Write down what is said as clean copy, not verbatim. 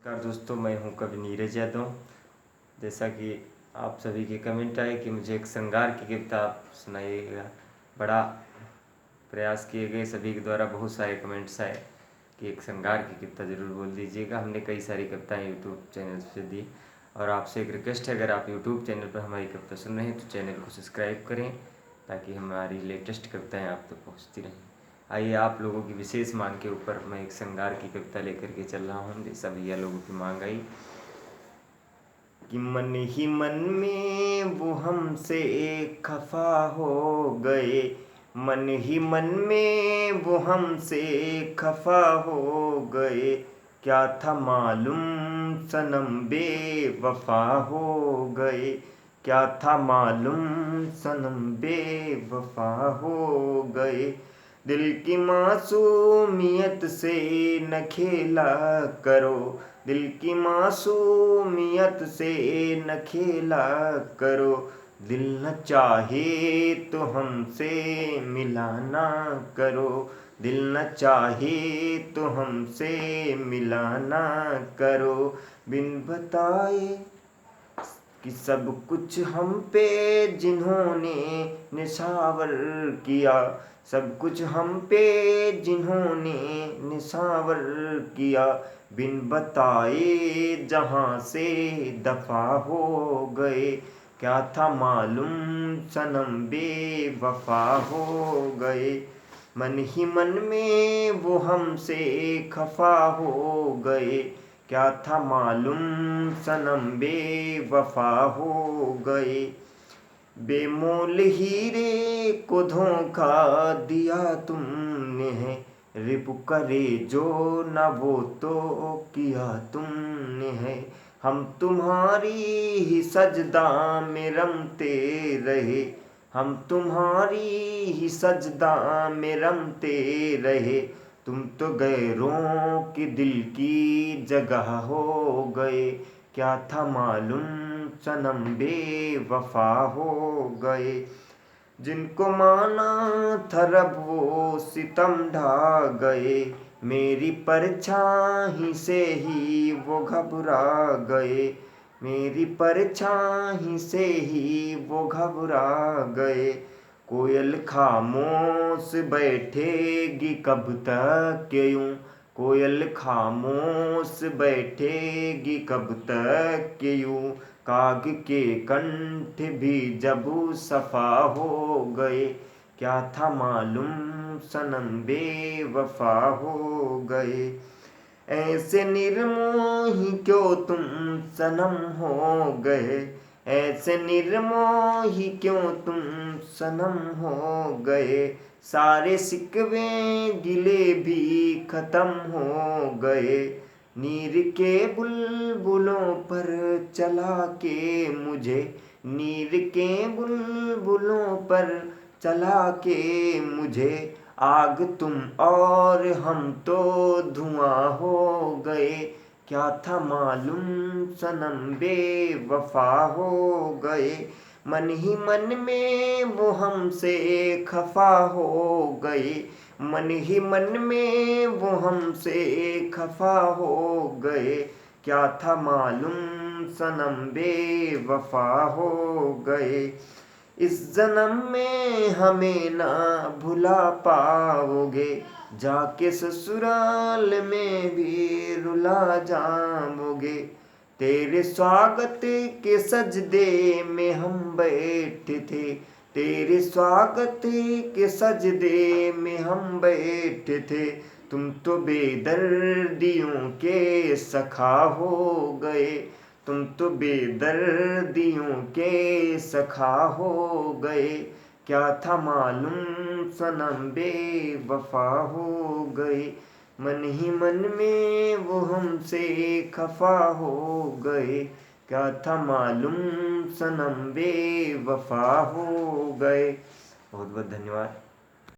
नमस्कार दोस्तों, मैं हूं कवि नीरज यादव। जैसा कि आप सभी के कमेंट आए कि मुझे एक श्रृंगार की कविता आप सुनाइएगा, बड़ा प्रयास किए गए, सभी के द्वारा बहुत सारे कमेंट्स आए कि एक श्रृंगार की कविता ज़रूर बोल दीजिएगा। हमने कई सारी कविताएं यूट्यूब चैनल से दी और आपसे एक रिक्वेस्ट है, अगर आप यूट्यूब चैनल पर हमारी कविता सुन रहे हैं तो चैनल को सब्सक्राइब करें ताकि हमारी लेटेस्ट कविताएँ आप तक पहुँचती रहें। आइए, आप लोगों की विशेष मांग के ऊपर मैं एक श्रृंगार की कविता लेकर के चल रहा हूँ, जैसा भैया लोगों की मांग आई कि मन ही मन में वो हमसे खफा हो गए, मन ही मन में वो हमसे खफा हो गए, क्या था मालूम सनम बेवफा हो गए, क्या था मालूम सनम बेवफा हो गए। दिल की मासूमियत से न खेला करो, दिल की मासूमियत से न खेला करो, दिल न चाहे तो हमसे मिला ना करो, दिल न चाहे तो हमसे मिला ना करो। बिन बताए कि सब कुछ हम पे जिन्होंने निछावर किया, सब कुछ हम पे जिन्होंने निछावर किया, बिन बताए जहाँ से दफा हो गए, क्या था मालूम सनम बेवफा हो गए। मन ही मन में वो हमसे खफा हो गए, क्या था मालूम सनम बेवफा हो गए। बेमोल हीरे को धोखा दिया तुमने है, रिपु करे जो न वो तो किया तुमने है। हम तुम्हारी ही सजदा में रमते रहे, हम तुम्हारी ही सजदा में रमते रहे, तुम तो गैरों के दिल की जगह हो गए, क्या था मालूम सनम बेवफा हो गए। जिनको माना था रब वो सितम ढा गए, मेरी परछाई से ही वो घबरा गए, मेरी परछाई से ही वो घबरा गए। कोयल खामोश बैठेगी कब तक यूं, कोयल खामोश बैठेगी कब तक यूं, काग के कंठ भी जब सफा हो गए, क्या था मालूम सनम बेवफा हो गए। ऐसे निर्मोही क्यों तुम सनम हो गए, ऐसे निर्मोही क्यों तुम सनम हो गए, सारे सिकवे गिले भी खत्म हो गए। नीर के बुलबुलों पर चला के मुझे, नीर के बुलबुलों पर चला के मुझे, आग तुम और हम तो धुआं हो गए, क्या था मालूम सनम बेवफा हो गए। मन ही मन में वो हमसे खफा हो गए, मन ही मन में वो हमसे खफा हो गए, क्या था मालूम सनम बेवफा हो गए। इस जन्म में हमें ना भुला पाओगे, जाके ससुराल में भी रुला जाओगे। तेरे स्वागत के सजदे में हम बैठे थे, तेरे स्वागत के सजदे में हम बैठे थे, तुम तो बेदर्दियों के सखा हो गए, तुम तो बेदर्दियों के सखा हो गए, क्या था मालूम सनम बेवफा हो गए। मन ही मन में वो हमसे खफा हो गए, क्या था मालूम सनम बेवफा हो गए। बहुत बहुत धन्यवाद।